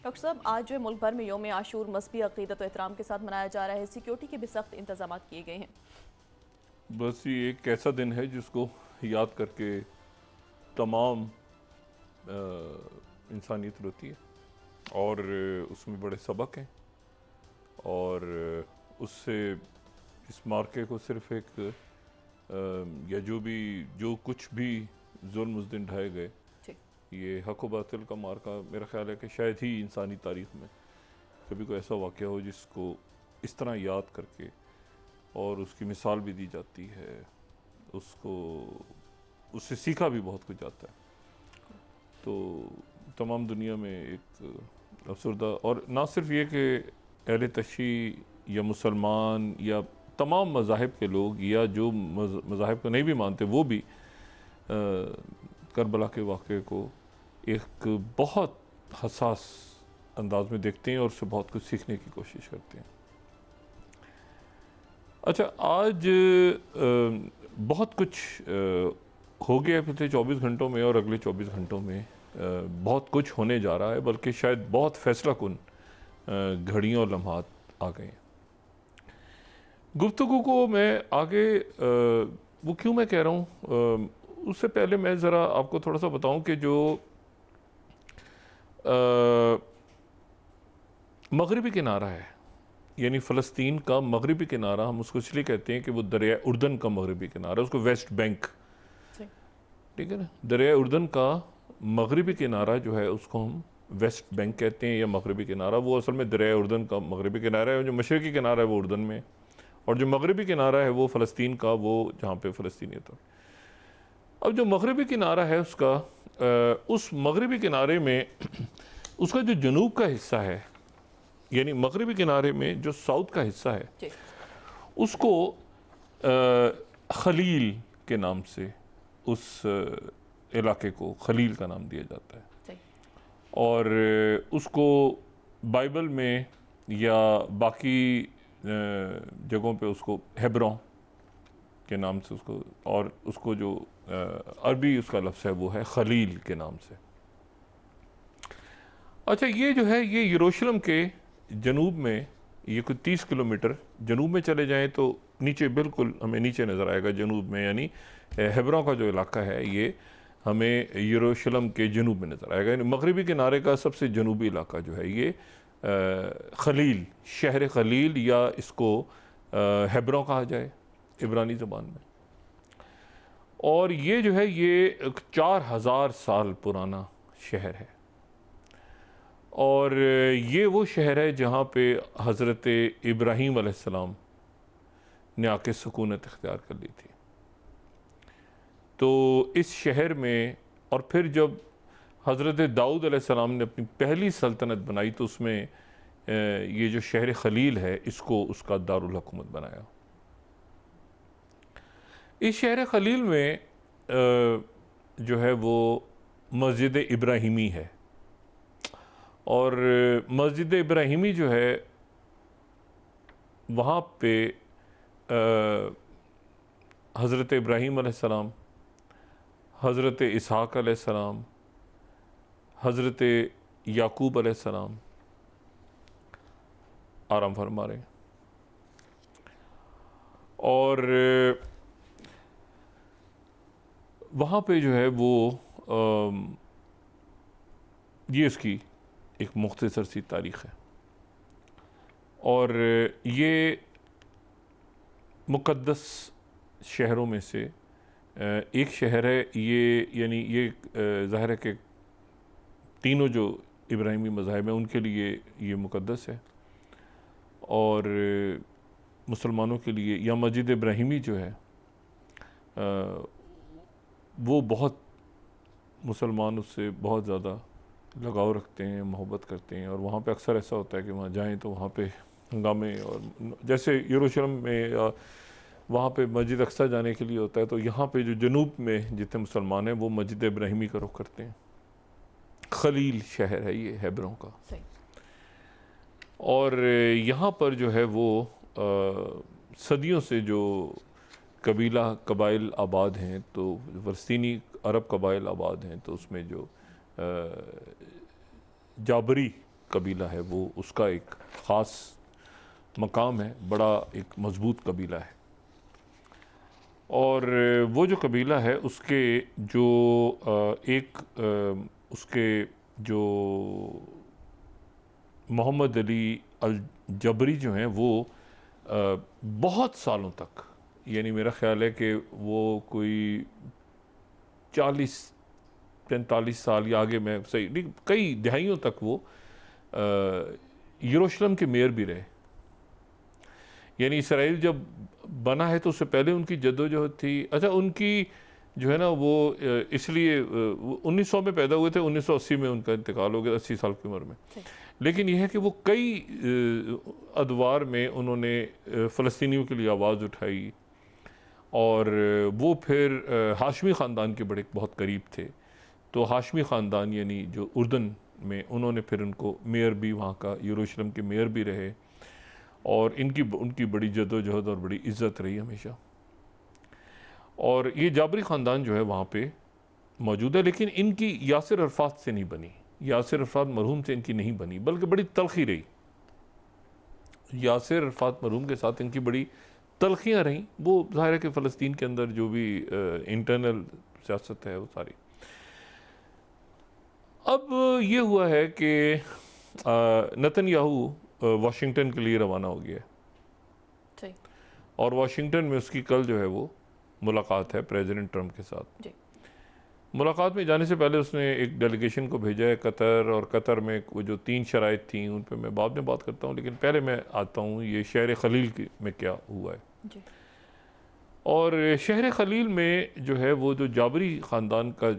Doctor साहब, आज जो है मुल्क भर में यौम आशूर मज़हबी अक़ीदत और एहतराम के साथ मनाया जा रहा है। सिक्योरिटी के भी सख्त इंतजाम किए गए हैं। बस ये एक ऐसा दिन है जिसको याद करके तमाम इंसानियत रोती है और उसमें बड़े सबक हैं और उससे इस मार्के को सिर्फ एक या जो कुछ भी जुल्म उस दिन ढाए गए, ये हक व बातिल का मार्का मेरा ख्याल है कि शायद ही इंसानी तारीख़ में कभी कोई ऐसा वाक़या हो जिसको इस तरह याद करके और उसकी मिसाल भी दी जाती है, उससे सीखा भी बहुत कुछ जाता है। तो तमाम दुनिया में एक अफसरदा, और ना सिर्फ ये कि अहले तशय्युअ या मुसलमान या तमाम मज़ाहिब के लोग या जो मज़ाहिब को नहीं भी मानते वो भी करबला के वाक़े को एक बहुत हसास अंदाज में देखते हैं और उससे बहुत कुछ सीखने की कोशिश करते हैं। अच्छा, आज बहुत कुछ हो गया पिछले 24 घंटों में और अगले 24 घंटों में बहुत कुछ होने जा रहा है, बल्कि शायद बहुत फैसला कुन घड़ियों और लम्हात आ गए हैं। गुफ्तगू को मैं आगे वो क्यों मैं कह रहा हूँ, उससे पहले मैं ज़रा आपको थोड़ा सा बताऊँ कि जो मगरिबी किनारा है, यानी फ़लस्तीन का मगरिबी किनारा, हम उसको इसलिए कहते हैं कि वो दरिया उर्दन का मगरिबी किनारा, उसको वेस्ट बैंक, ठीक है ना। दरिया उर्दन का मगरिबी किनारा जो है उसको हम वेस्ट बैंक कहते हैं या मगरिबी किनारा। वो असल में दरिया उर्दन का मगरिबी किनारा है। जो मशरक़ी किनारा है वो उर्दन में, और जो मगरिबी किनारा है वो फ़लस्तीन का, वो जहाँ पे फ़लस्तीनियत है। अब जो मगरिबी किनारा है उसका उस मगरिबी किनारे में उसका जो जनूब का हिस्सा है, यानी मगरिबी किनारे में जो साउथ का हिस्सा है, उसको खलील के नाम से उस इलाके को खलील का नाम दिया जाता है। और उसको बाइबल में या बाकी जगहों पे उसको हेब्रोन के नाम से उसको, और उसको जो अरबी उसका लफ्ज़ है वो है खलील के नाम से। अच्छा, ये जो है ये यरूशलेम के जनूब में, ये कुछ 30 किलोमीटर जनूब में चले जाएं तो नीचे, बिल्कुल हमें नीचे नज़र आएगा जनूब में, यानी हेब्रोन का जो इलाका है ये हमें यरूशलेम के जनूब में नज़र आएगा। यानी मगरिबी किनारे का सबसे जनूबी इलाका जो है ये खलील, शहर खलील, या इसको हेब्रोन कहा जाए इब्रानी ज़बान में। और ये जो है ये 4000 साल पुराना शहर है, और ये वो शहर है जहाँ पे हज़रत इब्राहीम अलैहिस्सलाम ने आके सुकूनत इख्तियार कर ली थी। तो इस शहर में, और फिर जब हज़रत दाऊद अलैहिस्सलाम ने अपनी पहली सल्तनत बनाई तो उसमें ये जो शहर खलील है इसको उसका दारुल हुकूमत बनाया। इस शहर खलील में जो है वो मस्जिद इब्राहिमी है, और मस्जिद इब्राहिमी जो है वहाँ पे हज़रत इब्राहीम अलैहिस्सलाम, हज़रत इसहाक़ अलैहिस्सलाम, हज़रत याकूब अलैहिस्सलाम आराम फरमा रहे हैं। और वहाँ पे जो है वो ये इसकी एक मुख्तसर सी तारीख़ है, और ये मुक़द्दस शहरों में से एक शहर है ये। यानी ये ज़ाहिर है कि तीनों जो इब्राहिमी मज़ाहिब हैं उनके लिए ये मुक़द्दस है, और मुसलमानों के लिए या मस्जिद इब्राहिमी जो है वो बहुत मुसलमान उससे बहुत ज़्यादा लगाव रखते हैं, मोहब्बत करते हैं। और वहाँ पे अक्सर ऐसा होता है कि वहाँ जाएं तो वहाँ पे हंगामे, और जैसे यरूशलेम में वहाँ पे मस्जिद अक्सा जाने के लिए होता है, तो यहाँ पे जो जनूब में जितने मुसलमान हैं वो मस्जिद इब्राहिमी का रुख करते हैं। खलील शहर है ये हेब्रोन का, और यहाँ पर जो है वो सदियों से जो कबाइल आबाद हैं, तो फ़लस्तीनी अरब कबाइल आबाद हैं, तो उसमें जो जाबरी कबीला है, वो उसका एक ख़ास मकाम है, बड़ा एक मज़बूत कबीला है। और वो जो कबीला है उसके जो उसके जो मोहम्मद अली अल जबरी जो हैं वो बहुत सालों तक, यानी मेरा ख़्याल है कि वो कोई 40-45 साल या आगे, मैं सही नहीं, कई दहाइयों तक वो यरूशलेम के मेयर भी रहे। यानी इसराइल जब बना है तो उससे पहले उनकी जद्दोजहद थी। अच्छा, उनकी जो है ना वो इसलिए 1900 में पैदा हुए थे, 1980 में उनका इंतकाल हो गया, 80 साल की उम्र में। लेकिन यह है कि वो कई अदवार में उन्होंने फ़लस्तीनियों के लिए आवाज़ उठाई, और वो फिर हाशमी ख़ानदान के बड़े बहुत करीब थे। तो हाशमी ख़ानदान यानी जो उर्दन में, उन्होंने फिर उनको मेयर भी, वहाँ का यरूशलेम के मेयर भी रहे, और उनकी बड़ी जद्दोजहद और बड़ी इज़्ज़त रही हमेशा। और ये जाबरी ख़ानदान जो है वहाँ पे मौजूद है, लेकिन इनकी यासिर अरफ़ात से नहीं बनी, यासिर अरफ़ात मरहूम से इनकी नहीं बनी, बल्कि बड़ी तलख़ी रही। यासिर अरफ़ात मरहूम के साथ इनकी बड़ी तलख़ियाँ रहीं। वो ज़ाहिर है कि फ़लस्तीन के अंदर जो भी इंटरनल सियासत है वो सारी। अब ये हुआ है कि नेतन्याहू वाशिंगटन के लिए रवाना हो गया है, और वाशिंगटन में उसकी कल जो है वो मुलाकात है प्रेसिडेंट ट्रंप के साथ। जी। मुलाकात में जाने से पहले उसने एक डेलीगेशन को भेजा है कतर, और कतर में वो जो 3 शराइत थी उन पे मैं बाद में बात करता हूँ, लेकिन पहले मैं आता हूँ ये शहर खलील में क्या हुआ है। जी। और शहर खलील में जो है वो जो जाबरी ख़ानदान का,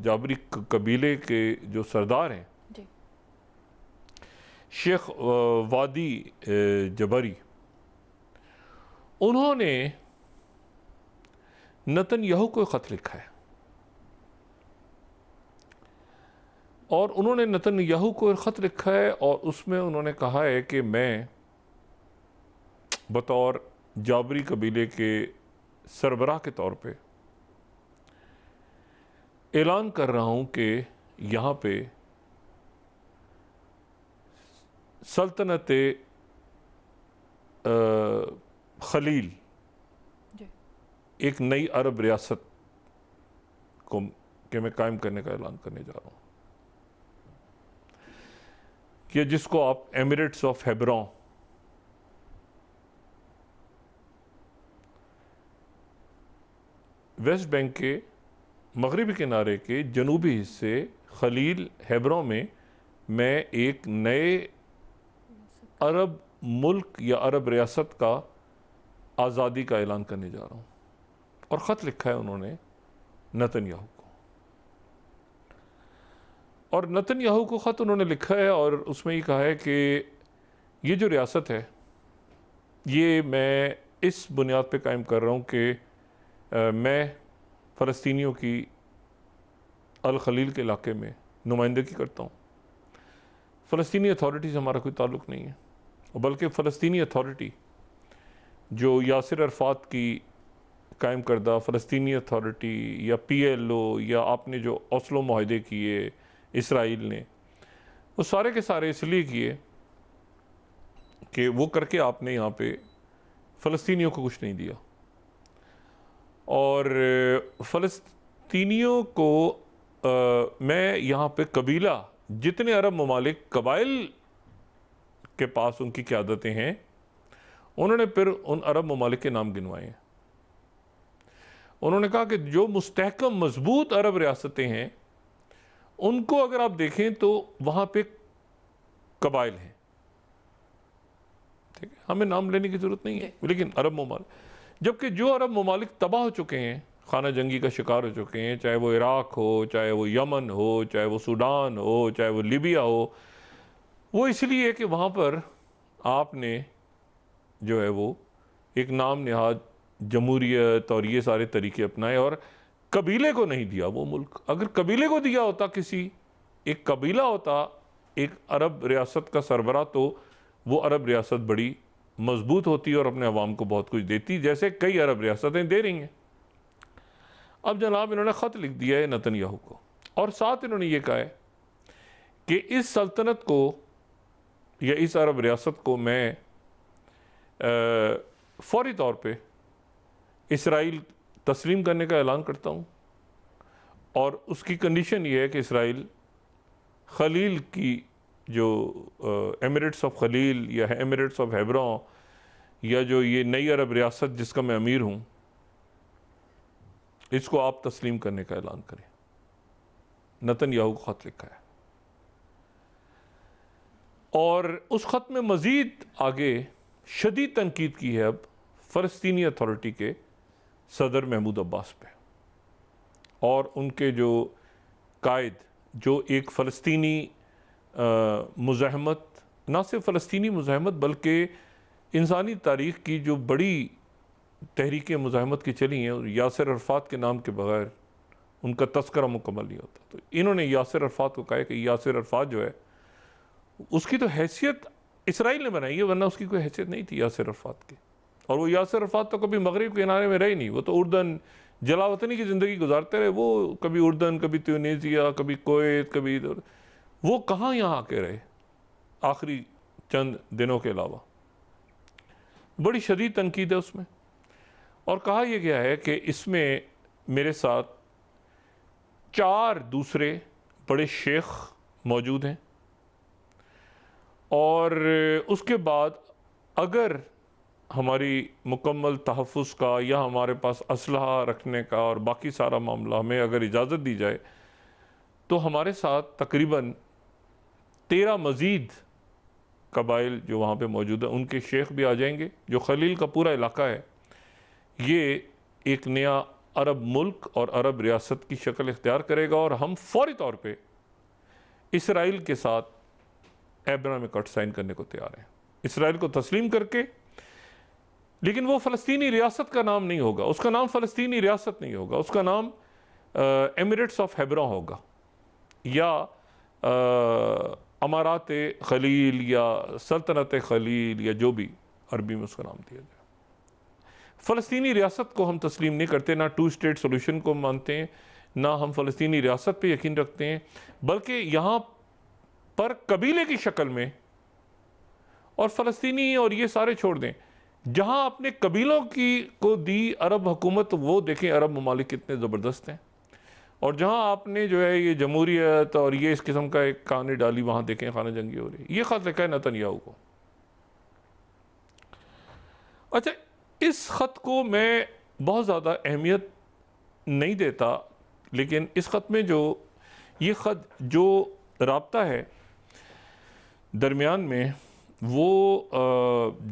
जाबरी कबीले के जो सरदार हैं, जी। शेख वादी जबरी, उन्होंने नेतन्याहू को ख़त लिखा है, और उन्होंने नेतन्याहू को ख़त लिखा है, और उसमें उन्होंने कहा है कि मैं बतौर जाबरी कबीले के सरबराह के तौर पे ऐलान कर रहा हूँ कि यहाँ पे सल्तनत खलील, एक नई अरब रियासत को कि मैं कायम करने का ऐलान करने जा रहा हूँ, कि जिसको आप Emirates of Hebron, West Bank के मगरबी किनारे के जनूबी हिस्से खलील हेब्रोन में मैं एक नए अरब मुल्क या अरब रियासत का आज़ादी का ऐलान करने जा रहा हूँ। और ख़त लिखा है उन्होंने नेतन्याहू को, और नेतन्याहू को ख़त उन्होंने लिखा है, और उसमें ये कहा है कि ये जो रियासत है ये मैं इस बुनियाद पे कायम कर रहा हूँ कि मैं फ़लस्तीनियों की अल खलील के इलाके में नुमाइंदगी करता हूँ। फ़लस्तीनी अथॉरिटी से हमारा कोई ताल्लुक़ नहीं है, बल्कि फ़लस्तीनी अथॉरिटी जो यासिर अरफ़ात की कायम करदा फ़लस्तीनी अथॉरिटी या PLO, या आपने जो ओस्लो मुआहदे किए इसराइल ने, वो सारे के सारे इसलिए किए कि वो करके आपने यहाँ पे फ़लस्तीनियों को कुछ नहीं दिया, और फ़लस्तीनियों को मैं यहाँ पे कबीला, जितने अरब ममालिक कबाइल के पास उनकी क़यादतें हैं, उन्होंने फिर उन अरब ममालिक के नाम गिनवाए हैं। उन्होंने कहा कि जो मुस्तहकम मजबूत अरब रियासतें हैं उनको अगर आप देखें तो वहाँ पे कबाइल हैं, ठीक है, हमें नाम लेने की ज़रूरत नहीं है, लेकिन अरब ममालिक, जबकि जो अरब ममालिक तबाह हो चुके हैं, खाना जंगी का शिकार हो चुके हैं, चाहे वो इराक़ हो, चाहे वो यमन हो, चाहे वो सूडान हो, चाहे वो लीबिया हो, वो इसलिए कि वहाँ पर आपने जो है वो एक नाम नहाद जमहूरियत और ये सारे तरीके अपनाए, और कबीले को नहीं दिया वो मुल्क। अगर कबीले को दिया होता, किसी एक कबीला होता एक अरब रियासत का सरबरा, तो वो अरब रियासत बड़ी मजबूत होती और अपने अवाम को बहुत कुछ देती, जैसे कई अरब रियासतें दे रही हैं। अब जनाब इन्होंने ख़त लिख दिया है नेतन्याहू को, और साथ इन्होंने ये कहा है कि इस सल्तनत को या इस अरब रियासत को मैं फौरी तौर पे इसराइल तस्लीम करने का ऐलान करता हूँ, और उसकी कंडीशन ये है कि इसराइल खलील की जो एमिरेट्स ऑफ खलील या एमिरेट्स ऑफ हेब्रोन या जो ये नई अरब रियासत जिसका मैं अमीर हूँ, इसको आप तस्लीम करने का ऐलान करें। नेतन्याहू को ख़त लिखा है, और उस ख़त में मज़ीद आगे शदीद तनकीद की है अब फ़लस्तीनी अथॉरिटी के सदर महमूद अब्बास पे, और उनके जो कायद जो एक फ़लस्तीनी मुज़ाहमत, ना सिर्फ फ़लस्तीनी मुज़ाहमत बल्कि इंसानी तारीख़ की जो बड़ी तहरीकें मुज़ाहमत की चली हैं, यासिर अरफ़ात के नाम के बग़ैर उनका तस्करा मुकम्मल नहीं होता। तो इन्होंने यासिर अरफ़ात को कहा कि यासिर अरफ़ात जो है उसकी तो हैसियत इसराइल ने बनाई है, वरना उसकी कोई हैसियत नहीं थी यासिर अरफ़ात की। और वो यासिर अरफ़ात तो कभी मगरिब के किनारे में रहे नहीं, वो तो उर्दन जलावतनी की ज़िंदगी गुजारते रहे। वो कभी उर्दन, कभी ट्यूनीसिया, कभी कुवैत, कभी इधर। वो कहाँ यहाँ आके रहे आखिरी चंद दिनों के अलावा। बड़ी शदीद तनकीद है उसमें, और कहा यह गया है कि इसमें मेरे साथ 4 दूसरे बड़े शेख मौजूद हैं, और उसके बाद अगर हमारी मुकम्मल तहफ़्फ़ुज़ का या हमारे पास असलहा रखने का और बाकी सारा मामला हमें अगर इजाज़त दी जाए, तो हमारे साथ तकरीबन 13 मज़ीद कबाइल जो वहाँ पे मौजूद है उनके शेख भी आ जाएंगे। जो खलील का पूरा इलाका है ये एक नया अरब मुल्क और अरब रियासत की शक्ल इख्तियार करेगा, और हम फौरी तौर पे इसराइल के साथ एब्राहम कट साइन करने को तैयार हैं, इसराइल को तस्लीम करके। लेकिन वो फ़लस्तीनी रियासत का नाम नहीं होगा, उसका नाम फ़लस्तीनी रियासत नहीं होगा, उसका नाम एमिरेट्स ऑफ हेब्रोन होगा, या अमारात खलील या सल्तनत खलील, या जो भी अरबी में उसका नाम दिया जाए। फ़लस्तीनी रियासत को हम तस्लीम नहीं करते, ना 2 स्टेट सोल्यूशन को मानते हैं, ना हम फ़लस्तीनी रियासत पे यकीन रखते हैं, बल्कि यहाँ पर कबीले की शक्ल में, और फ़लस्तीनी और ये सारे छोड़ दें, जहाँ अपने कबीलों की को दी अरब हुकूमत, वो देखें अरब ममालिक कितने ज़बरदस्त हैं, और जहाँ आपने जो है ये जमहूरियत और ये इस किस्म का एक कहानी डाली, वहाँ देखें खाना जंगी हो रही है। ये ख़त लिखा है नेतन्याहू को। अच्छा, इस ख़त को मैं बहुत ज़्यादा अहमियत नहीं देता, लेकिन इस ख़त में जो ये ख़त जो राब्ता है दरमियान में, वो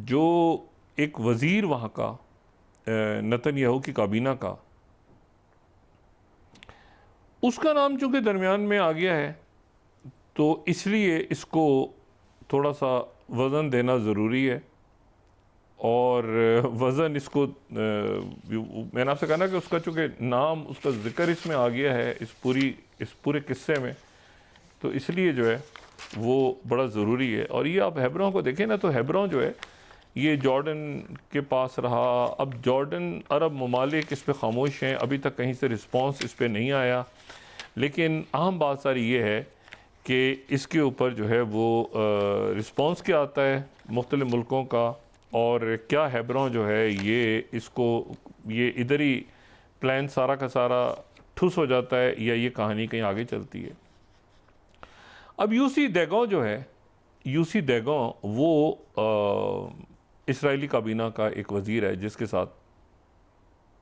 जो एक वज़ीर वहाँ का नेतन्याहू की काबीना का, उसका नाम चूँकि दरमियान में आ गया है, तो इसलिए इसको थोड़ा सा वज़न देना ज़रूरी है। और वज़न इसको मैंने आपसे कहा ना कि उसका चूँकि नाम, उसका ज़िक्र इसमें आ गया है इस पूरे किस्से में, तो इसलिए जो है वो बड़ा ज़रूरी है। और ये आप हेब्रोन को देखें ना, तो हेब्रोन जो है ये जॉर्डन के पास रहा। अब जॉर्डन, अरब ममालिक इस पर ख़ामोश हैं, अभी तक कहीं से रिस्पॉन्स इस पर नहीं आया। लेकिन अहम बात सारी ये है कि इसके ऊपर जो है वो रिस्पॉन्स क्या आता है मुख्तलिफ़ मुल्कों का, और क्या हेब्रोन जो है ये इधर ही प्लान सारा का सारा ठुस हो जाता है, या ये कहानी कहीं आगे चलती है। अब यूसी दैगॉन जो है, यूसी दैगॉन वो इसराइली काबीना का एक वज़ीर है जिसके साथ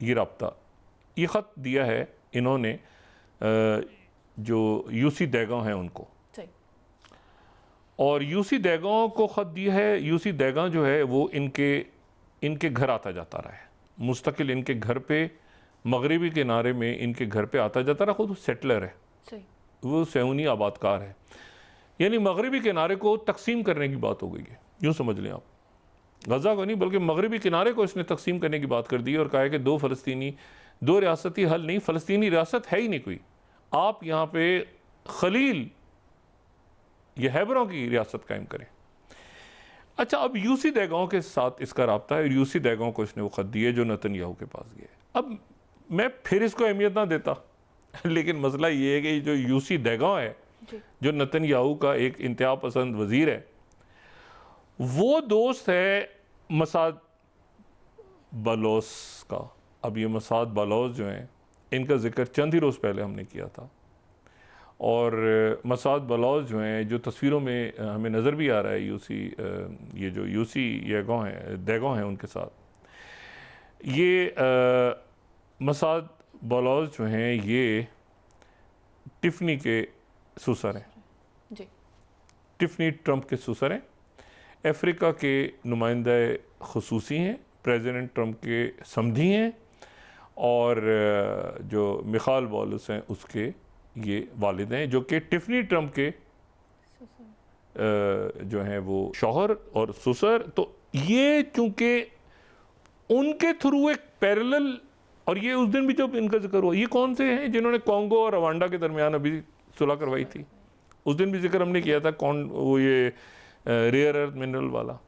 ये राब्ता, ये ख़त दिया है इन्होंने जो यूसी दैगॉन है उनको, और यूसी दैगॉन को ख़त दिया है। यूसी दैगॉन जो है वो इनके घर आता जाता रहा है, मुस्तकिल इनके घर पे मगरिबी किनारे में इनके घर पे आता जाता रहा। खुद सेटलर है, वो सैऊनी आबादकार है, यानी मगरिबी किनारे को तकसीम करने की बात हो गई है, यूँ समझ लें आप। गज़ा को नहीं बल्कि मगरिबी किनारे को इसने तकसीम करने की बात कर दी, और कहा है कि 2 फ़लस्तीनी, 2 रियासती हल नहीं, फ़लस्तीनी रियासत है ही नहीं कोई, आप यहाँ पे खलील ये हेब्रोन की रियासत कायम करें। अच्छा, अब यूसी दैगॉन के साथ इसका राब्ता है, और यूसी दैगॉन को इसने वो ख़त दी है जो नेतन्याहू के पास गया। अब मैं फिर इसको अहमियत ना देता, लेकिन मसला ये है कि जो यूसी दैगॉन है, जो नेतन्याहू का एक इंतहा पसंद वज़ीर है, वो दोस्त है मसाद बालोस का। अब ये मसाद बालोस जो हैं, इनका जिक्र चंद ही रोज़ पहले हमने किया था, और मसाद बालोस जो हैं, जो तस्वीरों में हमें नज़र भी आ रहा है, ये जो यूसी दैगो हैं उनके साथ, ये मसाद बालोस जो हैं ये टिफ़नी के सुसर हैं, जी। टिफ़नी ट्रंप के सुसर हैं, अफ्रीका के नुमाइंदा ख़ुसूसी हैं, प्रेसिडेंट ट्रंप के समधी हैं, और जो मिखाल वॉलस हैं उसके ये वालिद हैं, जो कि टिफ़नी ट्रंप के जो हैं वो शौहर और सुसर। तो ये चूँकि उनके थ्रू एक पैरेलल, और ये उस दिन भी जब इनका जिक्र हुआ, ये कौन से हैं जिन्होंने कॉन्गो और रवांडा के दरमियान अभी सुलह करवाई थी? उस दिन भी जिक्र हमने किया था, कौन वो ये रेयर अर्थ मिनरल वाला,